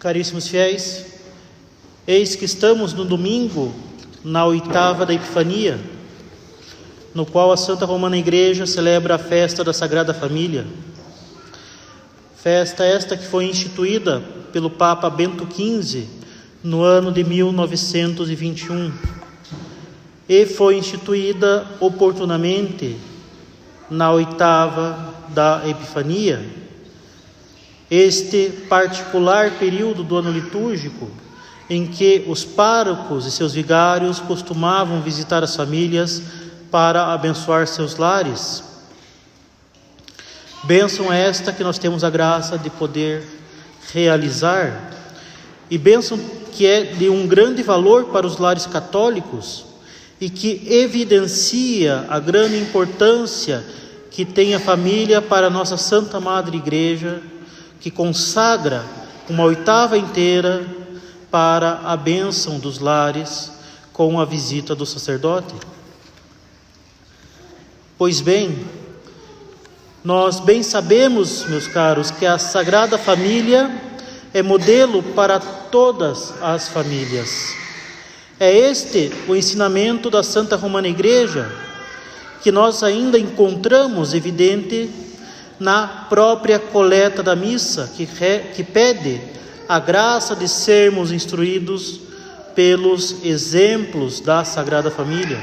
Caríssimos fiéis, eis que estamos no domingo, na oitava da Epifania, no qual a Santa Romana Igreja celebra a festa da Sagrada Família. Festa esta que foi instituída pelo Papa Bento XV no ano de 1921 e foi instituída oportunamente na oitava da Epifania, este particular período do ano litúrgico em que os párocos e seus vigários costumavam visitar as famílias para abençoar seus lares. Bênção esta que nós temos a graça de poder realizar, e bênção que é de um grande valor para os lares católicos e que evidencia a grande importância que tem a família para a nossa Santa Madre Igreja, que consagra uma oitava inteira para a bênção dos lares com a visita do sacerdote. Pois bem, nós bem sabemos, meus caros, que a Sagrada Família é modelo para todas as famílias. É este o ensinamento da Santa Romana Igreja, que nós ainda encontramos evidente na própria coleta da missa, que pede a graça de sermos instruídos pelos exemplos da Sagrada Família.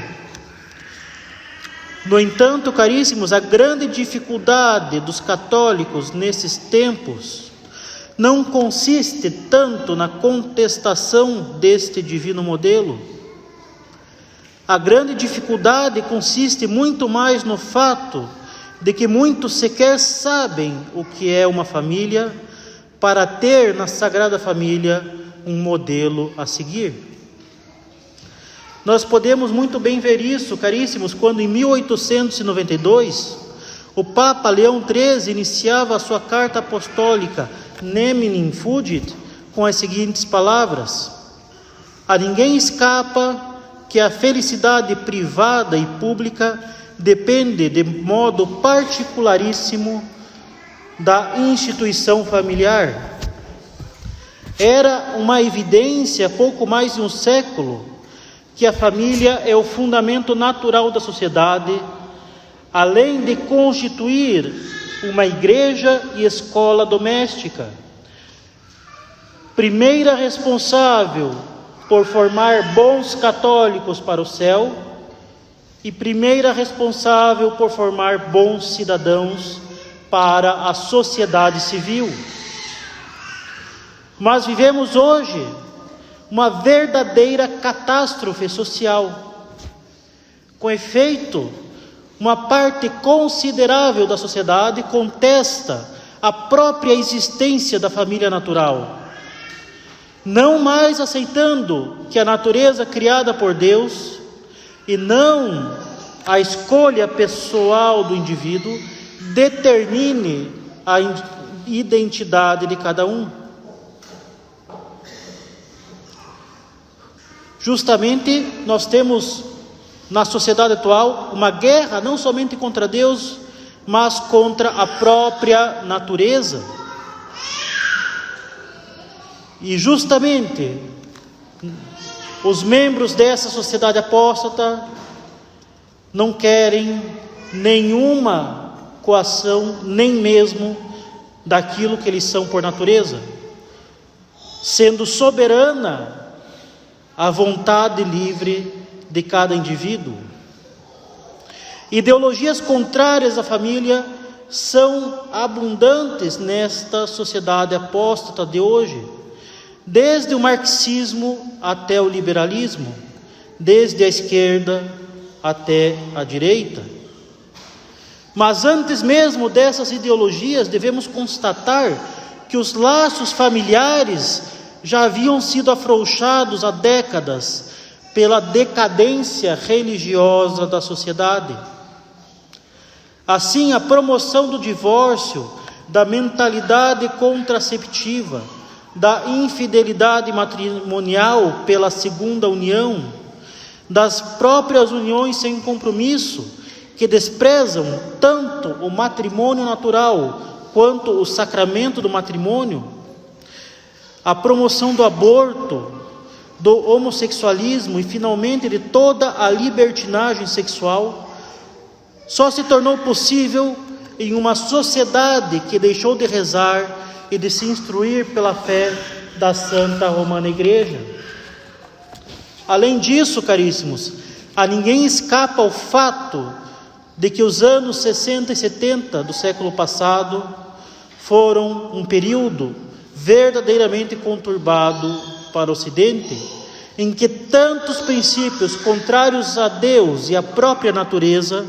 No entanto, caríssimos, a grande dificuldade dos católicos nesses tempos não consiste tanto na contestação deste divino modelo. A grande dificuldade consiste muito mais no fato de que muitos sequer sabem o que é uma família para ter na Sagrada Família um modelo a seguir. Nós podemos muito bem ver isso, caríssimos, quando em 1892 o Papa Leão XIII iniciava a sua carta apostólica Neminem Fugit com as seguintes palavras: a ninguém escapa que a felicidade privada e pública depende de modo particularíssimo da instituição familiar. Era uma evidência há pouco mais de um século que a família é o fundamento natural da sociedade, além de constituir uma igreja e escola doméstica. Primeira responsável por formar bons católicos para o céu e primeira responsável por formar bons cidadãos para a sociedade civil. Mas vivemos hoje uma verdadeira catástrofe social. Com efeito, uma parte considerável da sociedade contesta a própria existência da família natural, não mais aceitando que a natureza criada por Deus e não a escolha pessoal do indivíduo determine a identidade de cada um. Justamente nós temos na sociedade atual uma guerra não somente contra Deus, mas contra a própria natureza. E justamente os membros dessa sociedade apóstata não querem nenhuma coação, nem mesmo daquilo que eles são por natureza, sendo soberana a vontade livre de cada indivíduo. Ideologias contrárias à família são abundantes nesta sociedade apóstata de hoje, desde o marxismo até o liberalismo, desde a esquerda até a direita. Mas antes mesmo dessas ideologias, devemos constatar que os laços familiares já haviam sido afrouxados há décadas pela decadência religiosa da sociedade. Assim, a promoção do divórcio, da mentalidade contraceptiva, da infidelidade matrimonial pela segunda união, das próprias uniões sem compromisso, que desprezam tanto o matrimônio natural quanto o sacramento do matrimônio, a promoção do aborto, do homossexualismo e, finalmente, de toda a libertinagem sexual, só se tornou possível em uma sociedade que deixou de rezar e de se instruir pela fé da Santa Romana Igreja. Além disso, caríssimos, a ninguém escapa o fato de que os anos 60 e 70 do século passado foram um período verdadeiramente conturbado para o Ocidente, em que tantos princípios contrários a Deus e à própria natureza,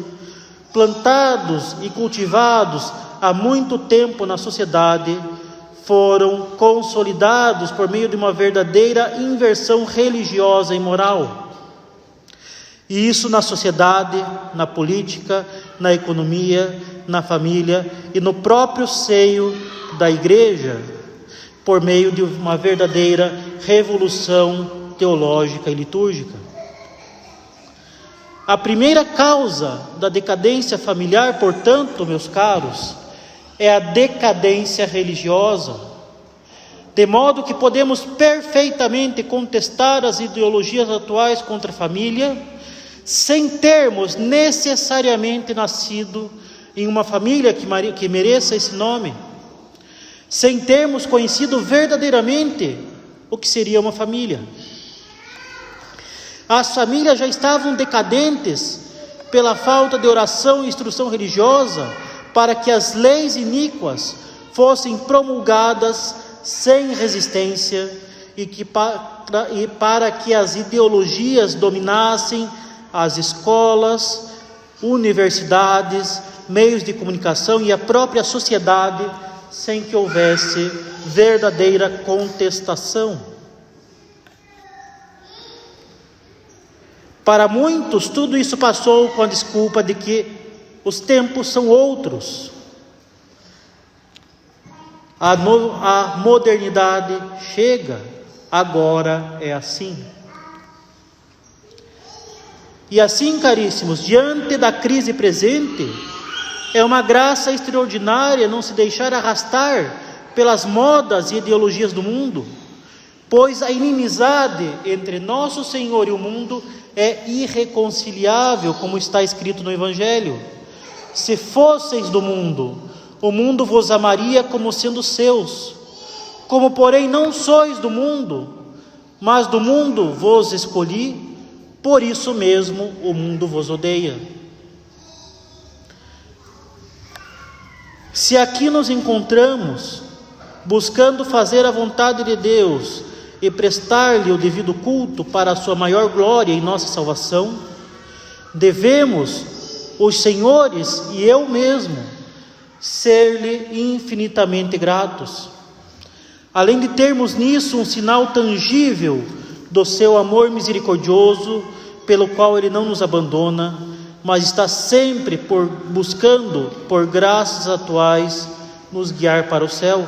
plantados e cultivados há muito tempo na sociedade, foram consolidados por meio de uma verdadeira inversão religiosa e moral. E isso na sociedade, na política, na economia, na família e no próprio seio da igreja, por meio de uma verdadeira revolução teológica e litúrgica. A primeira causa da decadência familiar, portanto, meus caros, é a decadência religiosa, de modo que podemos perfeitamente contestar as ideologias atuais contra a família, sem termos necessariamente nascido em uma família que mereça esse nome, sem termos conhecido verdadeiramente o que seria uma família. As famílias já estavam decadentes pela falta de oração e instrução religiosa, para que as leis iníquas fossem promulgadas sem resistência e para que as ideologias dominassem as escolas, universidades, meios de comunicação e a própria sociedade, sem que houvesse verdadeira contestação. Para muitos, tudo isso passou com a desculpa de que os tempos são outros. A modernidade chega, agora é assim. E assim, caríssimos, diante da crise presente, é uma graça extraordinária não se deixar arrastar pelas modas e ideologias do mundo, pois a inimizade entre nosso Senhor e o mundo é irreconciliável, como está escrito no Evangelho. Se fosseis do mundo, o mundo vos amaria como sendo seus. Como, porém, não sois do mundo, mas do mundo vos escolhi, por isso mesmo o mundo vos odeia. Se aqui nos encontramos, buscando fazer a vontade de Deus e prestar-lhe o devido culto para a sua maior glória em nossa salvação, devemos, os senhores e eu mesmo, ser-lhe infinitamente gratos. Além de termos nisso um sinal tangível do seu amor misericordioso, pelo qual ele não nos abandona, mas está sempre buscando, por graças atuais, nos guiar para o céu.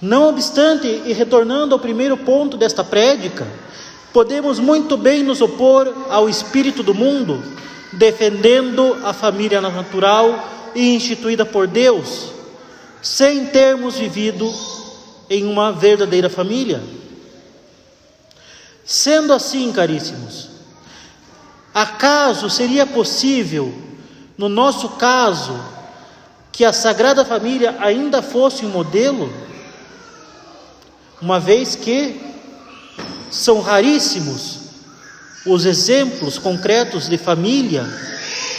Não obstante, e retornando ao primeiro ponto desta prédica, podemos muito bem nos opor ao espírito do mundo, defendendo a família natural e instituída por Deus, sem termos vivido em uma verdadeira família. Sendo assim, caríssimos, acaso seria possível, no nosso caso, que a Sagrada Família ainda fosse um modelo, uma vez que são raríssimos os exemplos concretos de família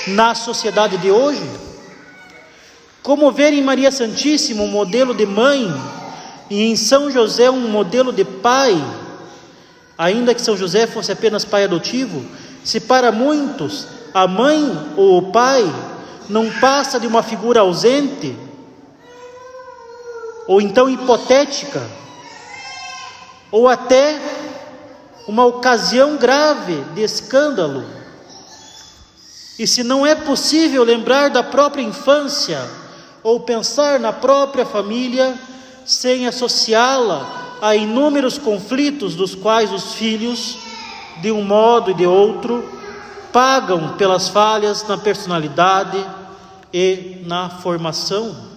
na sociedade de hoje? Como ver em Maria Santíssima um modelo de mãe e em São José um modelo de pai, ainda que São José fosse apenas pai adotivo, se para muitos a mãe ou o pai não passa de uma figura ausente, ou então hipotética, ou até uma ocasião grave de escândalo. E se não é possível lembrar da própria infância ou pensar na própria família sem associá-la a inúmeros conflitos dos quais os filhos, de um modo e de outro, pagam pelas falhas na personalidade e na formação.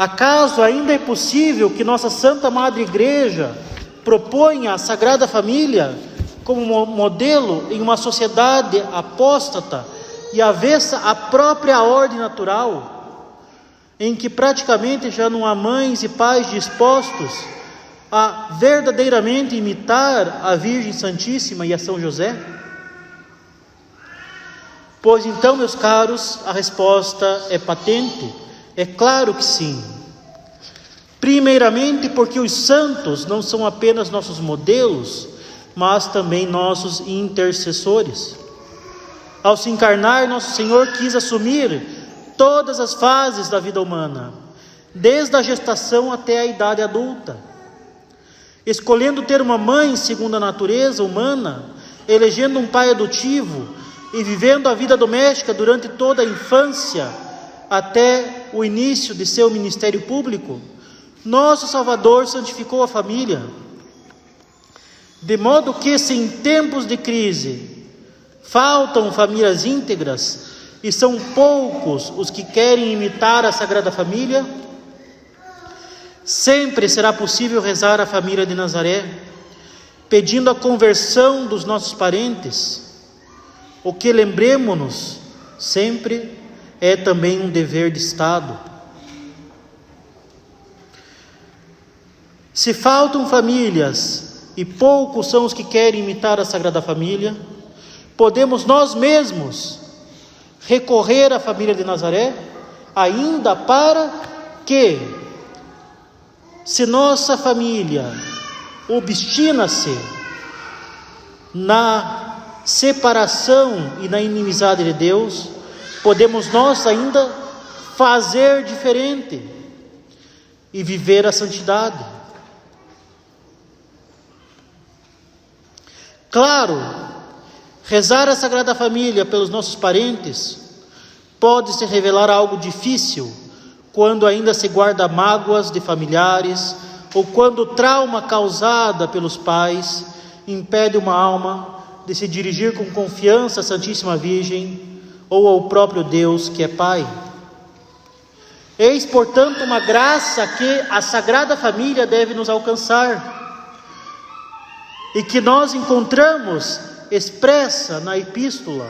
Acaso ainda é possível que nossa Santa Madre Igreja proponha a Sagrada Família como modelo em uma sociedade apóstata e avessa à própria ordem natural, em que praticamente já não há mães e pais dispostos a verdadeiramente imitar a Virgem Santíssima e a São José? Pois então, meus caros, a resposta é patente, é claro que sim. Primeiramente porque os santos não são apenas nossos modelos, mas também nossos intercessores. Ao se encarnar, nosso Senhor quis assumir todas as fases da vida humana, desde a gestação até a idade adulta. Escolhendo ter uma mãe segundo a natureza humana, elegendo um pai adotivo e vivendo a vida doméstica durante toda a infância até o início de seu ministério público, nosso Salvador santificou a família, de modo que, se em tempos de crise faltam famílias íntegras e são poucos os que querem imitar a Sagrada Família, sempre será possível rezar a família de Nazaré, pedindo a conversão dos nossos parentes, o que, lembremo-nos, sempre é também um dever de Estado. Se faltam famílias e poucos são os que querem imitar a Sagrada Família, podemos nós mesmos recorrer à família de Nazaré, ainda para que, se nossa família obstina-se na separação e na inimizade de Deus, podemos nós ainda fazer diferente e viver a santidade. Claro, rezar a Sagrada Família pelos nossos parentes pode se revelar algo difícil quando ainda se guarda mágoas de familiares ou quando o trauma causado pelos pais impede uma alma de se dirigir com confiança à Santíssima Virgem ou ao próprio Deus que é Pai. Eis, portanto, uma graça que a Sagrada Família deve nos alcançar e que nós encontramos expressa na epístola,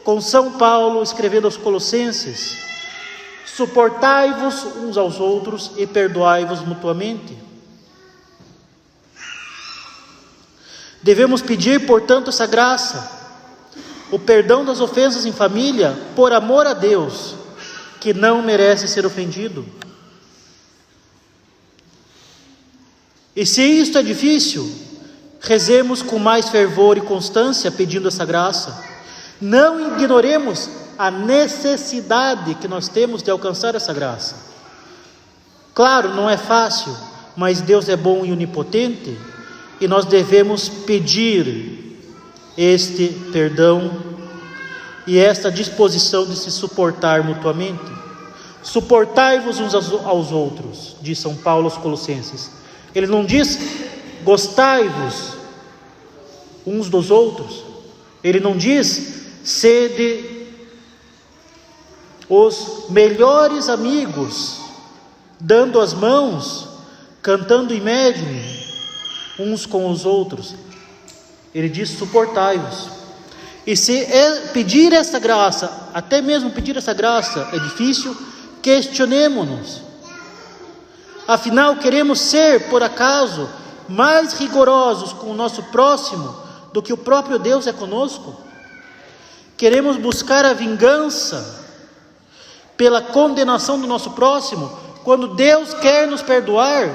com São Paulo escrevendo aos Colossenses: suportai-vos uns aos outros e perdoai-vos mutuamente. Devemos pedir, portanto, essa graça, o perdão das ofensas em família, por amor a Deus, que não merece ser ofendido. E se isto é difícil, rezemos com mais fervor e constância pedindo essa graça. Não ignoremos a necessidade que nós temos de alcançar essa graça. Claro, não é fácil, mas Deus é bom e onipotente, e nós devemos pedir este perdão e esta disposição de se suportar mutuamente. Suportai-vos uns aos outros, diz São Paulo aos Colossenses. Ele não diz gostai-vos uns dos outros. Ele não diz sede os melhores amigos, dando as mãos, cantando Imagine uns com os outros. Ele diz suportai-vos. E se pedir essa graça, até mesmo pedir essa graça é difícil, questionemo-nos. Afinal, queremos ser, por acaso, mais rigorosos com o nosso próximo do que o próprio Deus é conosco? Queremos buscar a vingança pela condenação do nosso próximo, quando Deus quer nos perdoar,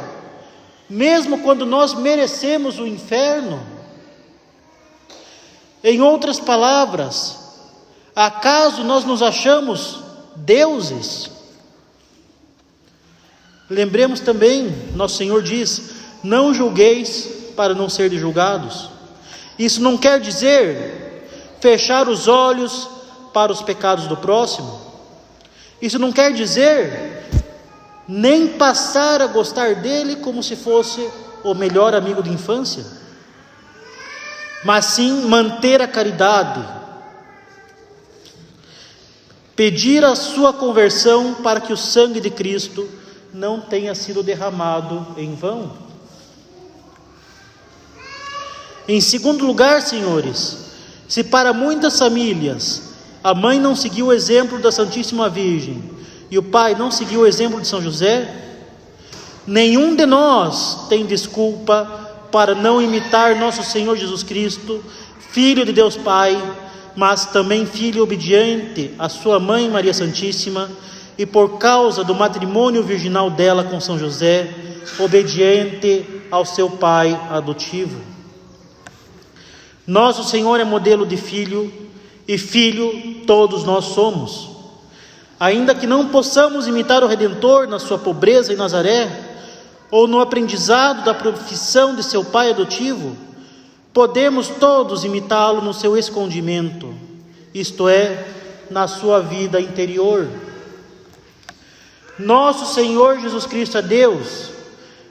mesmo quando nós merecemos o inferno? Em outras palavras, acaso nós nos achamos deuses? Lembremos também, nosso Senhor diz: não julgueis para não serdes julgados. Isso não quer dizer fechar os olhos para os pecados do próximo. Isso não quer dizer nem passar a gostar dele como se fosse o melhor amigo de infância, mas sim manter a caridade. pedir a sua conversão para que o sangue de Cristo não tenha sido derramado em vão. Em segundo lugar, senhores, se para muitas famílias a mãe não seguiu o exemplo da Santíssima Virgem e o pai não seguiu o exemplo de São José, nenhum de nós tem desculpa para não imitar nosso Senhor Jesus Cristo, Filho de Deus Pai, mas também filho obediente à sua mãe Maria Santíssima, e por causa do matrimônio virginal dela com São José, obediente ao seu pai adotivo. Nosso Senhor é modelo de filho, e filho todos nós somos. Ainda que não possamos imitar o Redentor na sua pobreza em Nazaré, ou no aprendizado da profissão de seu pai adotivo, podemos todos imitá-lo no seu escondimento, isto é, na sua vida interior. Nosso Senhor Jesus Cristo é Deus,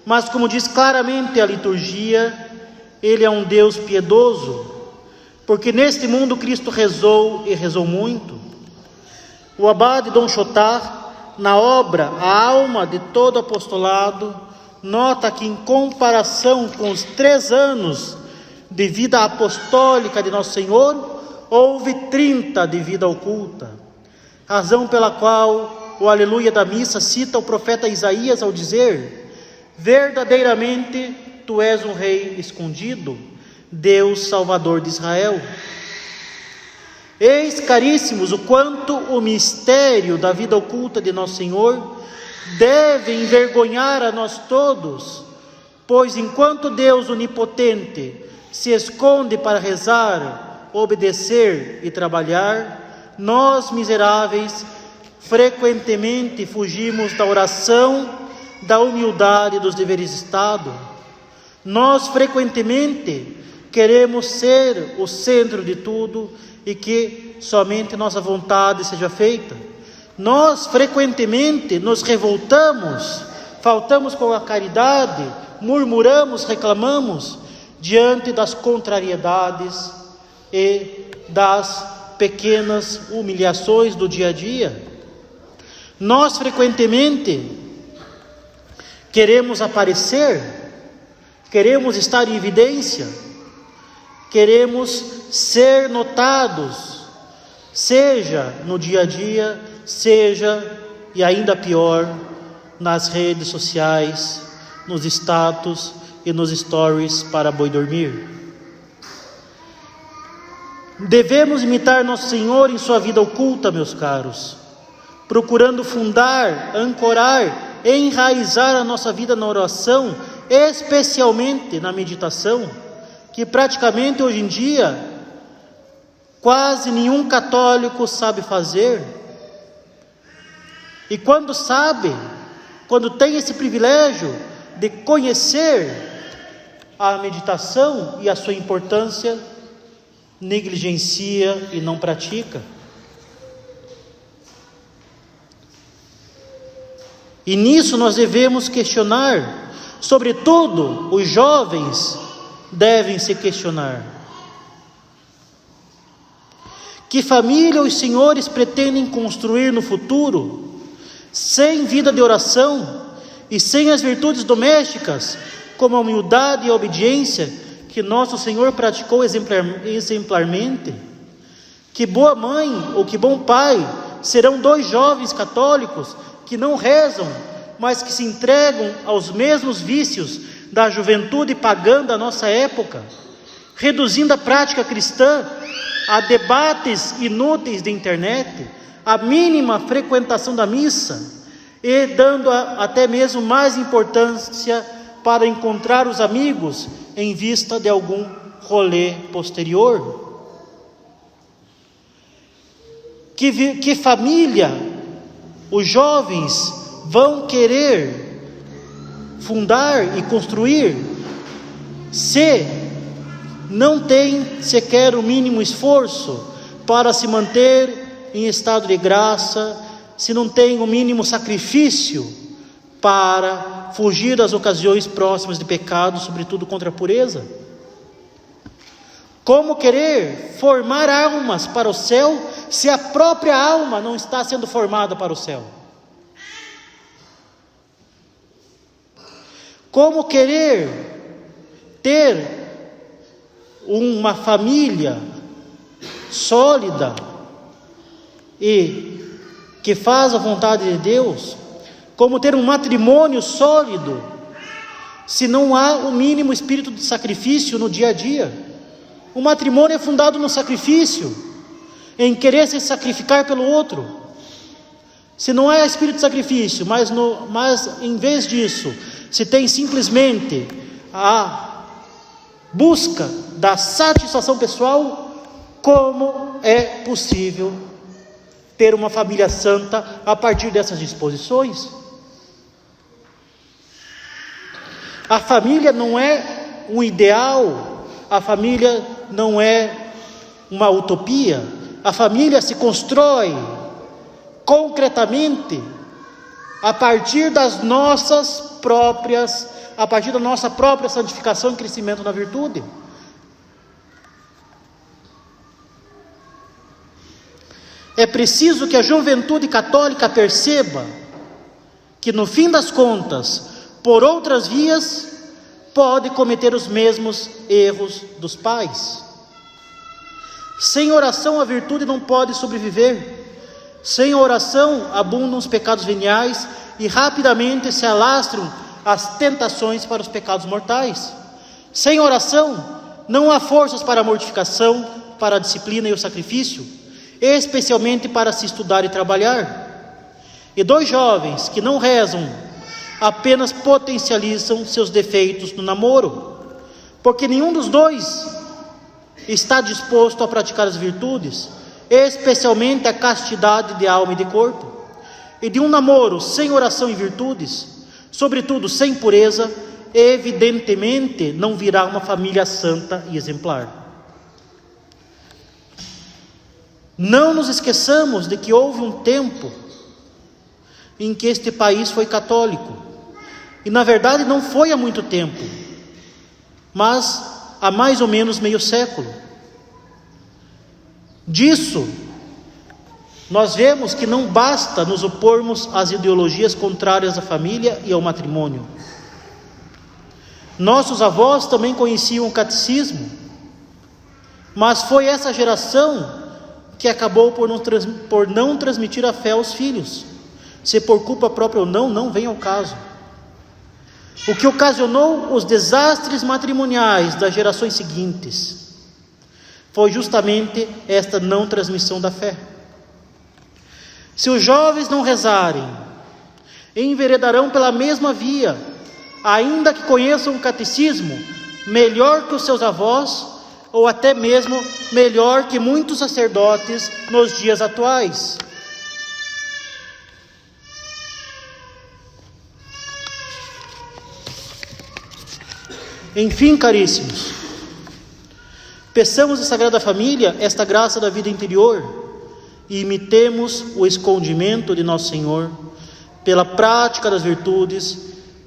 mas como diz claramente a liturgia, Ele é um Deus piedoso, porque neste mundo Cristo rezou e rezou muito. O abade Dom Chotard, na obra A Alma de Todo Apostolado, nota que em comparação com os 3 anos de vida apostólica de Nosso Senhor, houve 30 de vida oculta, razão pela qual o Aleluia da missa cita o profeta Isaías ao dizer: verdadeiramente tu és um rei escondido, Deus Salvador de Israel. Eis, caríssimos, o quanto o mistério da vida oculta de Nosso Senhor deve envergonhar a nós todos, pois enquanto Deus onipotente se esconde para rezar, obedecer e trabalhar, nós miseráveis frequentemente fugimos da oração, da humildade e dos deveres de Estado. Nós frequentemente queremos ser o centro de tudo e que somente nossa vontade seja feita. Nós frequentemente nos revoltamos, faltamos com a caridade, murmuramos, reclamamos diante das contrariedades e das pequenas humilhações do dia a dia. Nós frequentemente queremos aparecer, queremos estar em evidência, queremos ser notados, seja no dia a dia, seja, e ainda pior, nas redes sociais, nos status e nos stories para boi dormir. Devemos imitar Nosso Senhor em sua vida oculta, meus caros, procurando fundar, ancorar, enraizar a nossa vida na oração, especialmente na meditação, que praticamente hoje em dia quase nenhum católico sabe fazer. E quando sabe, quando tem esse privilégio de conhecer a meditação e a sua importância, negligencia e não pratica. E nisso nós devemos questionar, sobretudo os jovens devem se questionar. Que família os senhores pretendem construir no futuro, sem vida de oração e sem as virtudes domésticas, como a humildade e a obediência que nosso Senhor praticou exemplarmente? Que boa mãe ou que bom pai serão 2 jovens católicos que não rezam, mas que se entregam aos mesmos vícios da juventude pagã da nossa época, reduzindo a prática cristã a debates inúteis de internet, a mínima frequentação da missa, e dando até mesmo mais importância para encontrar os amigos em vista de algum rolê posterior. Que família os jovens vão querer fundar e construir se não tem sequer o mínimo esforço para se manter em estado de graça, se não tem o mínimo sacrifício para fugir das ocasiões próximas de pecado, sobretudo contra a pureza? Como querer formar almas para o céu se a própria alma não está sendo formada para o céu? Como querer ter uma família sólida e que faz a vontade de Deus, como ter um matrimônio sólido, se não há o mínimo espírito de sacrifício no dia a dia? O matrimônio é fundado no sacrifício, em querer se sacrificar pelo outro. Se não há espírito de sacrifício, mas em vez disso, se tem simplesmente a busca da satisfação pessoal, como é possível ter uma família santa a partir dessas disposições? A família não é um ideal, a família não é uma utopia, a família se constrói concretamente a partir da nossa própria santificação e crescimento na virtude. É preciso que a juventude católica perceba que, no fim das contas, por outras vias, pode cometer os mesmos erros dos pais. Sem oração, a virtude não pode sobreviver. Sem oração, abundam os pecados veniais e rapidamente se alastram as tentações para os pecados mortais. Sem oração, não há forças para a mortificação, para a disciplina e o sacrifício, especialmente para se estudar e trabalhar. E dois jovens que não rezam apenas potencializam seus defeitos no namoro, porque nenhum dos dois está disposto a praticar as virtudes, especialmente a castidade de alma e de corpo. E de um namoro sem oração e virtudes, sobretudo sem pureza, evidentemente não virá uma família santa e exemplar. Não nos esqueçamos de que houve um tempo em que este país foi católico, e na verdade não foi há muito tempo, mas há mais ou menos meio século. Disso, nós vemos que não basta nos opormos às ideologias contrárias à família e ao matrimônio. Nossos avós também conheciam o catecismo, mas foi essa geração que acabou por não transmitir a fé aos filhos. Se por culpa própria ou não, não vem ao caso. O que ocasionou os desastres matrimoniais das gerações seguintes foi justamente esta não transmissão da fé. Se os jovens não rezarem, enveredarão pela mesma via, ainda que conheçam o catecismo melhor que os seus avós, ou até mesmo melhor que muitos sacerdotes nos dias atuais. Enfim, caríssimos, peçamos à Sagrada Família esta graça da vida interior e imitemos o escondimento de Nosso Senhor pela prática das virtudes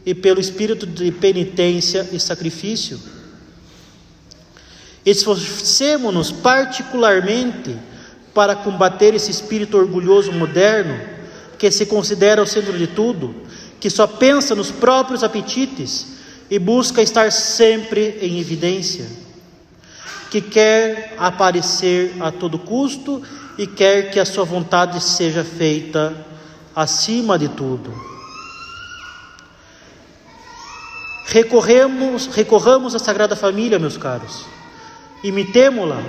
e pelo espírito de penitência e sacrifício. Esforcemo-nos particularmente para combater esse espírito orgulhoso moderno que se considera o centro de tudo, que só pensa nos próprios apetites e busca estar sempre em evidência, que quer aparecer a todo custo e quer que a sua vontade seja feita acima de tudo. Recorramos à Sagrada Família, meus caros, imitemo-la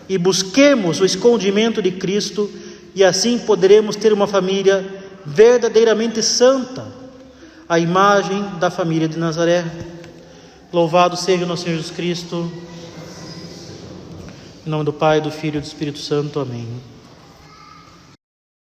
e busquemos o escondimento de Cristo, e assim poderemos ter uma família verdadeiramente santa, a imagem da família de Nazaré. Louvado seja o nosso Senhor Jesus Cristo. Em nome do Pai, do Filho e do Espírito Santo. Amém.